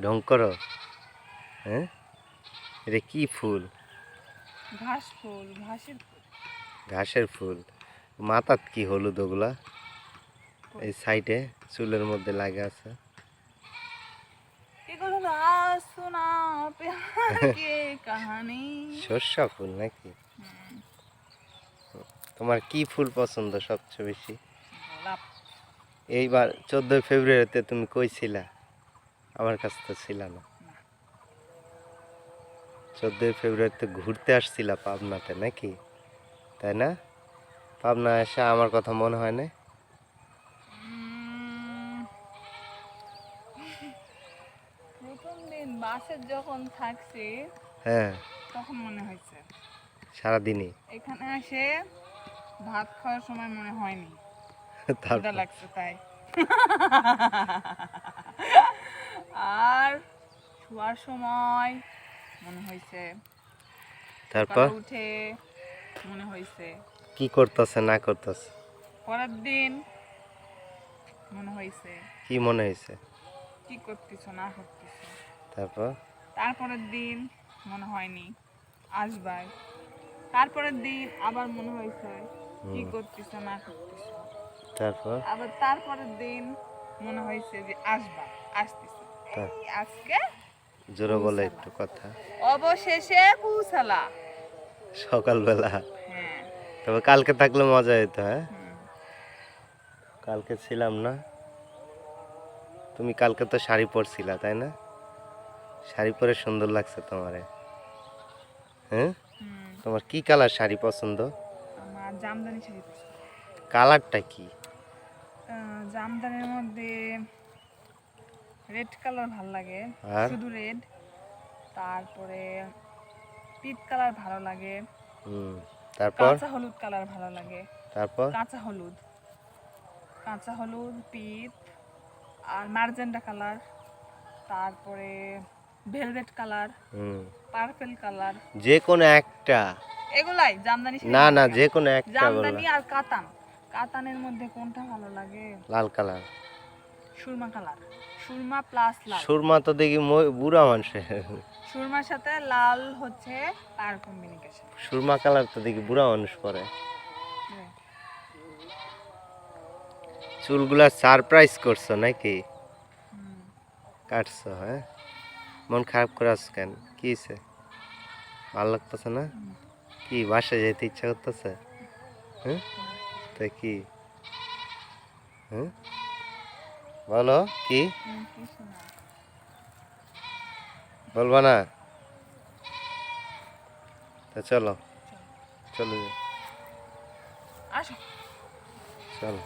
ঢং করো? হ্যাঁ, এটা কি ফুল? ঘাস ফুল, ঘাসের ফুল। ঘাসের ফুল। মাথাত কি হলুদ ওগুলা? এই সাইডে চুলের মধ্যে লাগা আছে। এগুলো না শোনা প্যার কে কাহানি। সর্ষা ফুল নাকি? তোমার কি ফুল পছন্দ সবচেয়ে বেশি? গোলাপ। এইবার 14 ফেব্রুয়ারিতে তুমি কই ছিলা? আমার কাছে তো ছিল না। 14 ফেব্রুয়ারিতে ঘুরতে আসছিলা পাবনাতে নাকি? তাই না? পাবনা এসে আমার কথা মনে হয় না? প্রথম দিন বাসে যখন থাকছি হ্যাঁ, তখন মনে হয়েছে। সারাদিনই। এখানে এসে ভাত খাওয়ার সময় মনে হয়নি, খিদা তারপর লাগছে তাই। আর শোয়ার সময় মনে হয়েছে, তারপর সকালে উঠে মনে হয়েছে, কি করতেছে না করতেছে? পরের দিন মনে হয়েছে কি মনে হয়েছে? কি করতেছ না করতেছ। তারপর তারপরের দিন মনে হয়নি, আসবাই। তারপরের দিন আবার মনে হয়েছে কি করতেছ না করতেছ। তারপর আবার তারপরের দিন মনে হয়েছে যে আসবা, আসতেছ। তা- এই আজকে জোরে বলে একটু কথা। অবশেষে পৌঁছালা। সকালবেলা। হ্যাঁ। তবে কালকে থাকলে মজা হতো। হ্যাঁ, হুম। কালকে ছিলাম না। তুমি কালকে তো শাড়ি পরছিলা তাই না? শাড়ি পরে সুন্দর লাগছে তোমারে। হ্যাঁ, হুম। তোমার কি কালার শাড়ি পছন্দ? আমার জামদানি শাড়ি পছন্দ। কালারটা কি? জামদানির মধ্যে রেড কালার ভালো লাগে, আর শুধু রেড। তারপরে পিট কালার ভালো লাগে, তারপর কাঁচা হলুদ কালার ভালো লাগে। তারপর কাঁচা হলুদ, কাঁচা হলুদ, পিট আর ম্যাজেন্টা কালার। তারপরে ভেলভেট কালার, পার্পল কালার। যে কোনো একটা। এগুলাই জামদানি শাড়ি না ভালো না, লাগে যে আমার। কোনো একটা জামদানি বললা। আর কাতান। কাতানের মধ্যে কোনটা ভালো লাগে? লাল কালার। সুরমা কালার, সুরমা প্লাস লাল। সুরমা তো দেখি বুড়া মানুষের। সুরমার সাথে লাল হচ্ছে তার কম্বিনেশন। সুরমা কালার তো দেখি বুড়া মানুষ পরে। চুলগুলা সারপ্রাইজ করছো নাকি? কাটছো? হ্যাঁ, মন খারাপ করে আছো কেন? কি হয়েছে? ভালো লাগতেছে না? কি বাসায় যেতে ইচ্ছা করতেছে? হ্যাঁ, তাই কি? হ্যাঁ, বলো কি বলবা না? তা চলো, চলো আসো। চলো।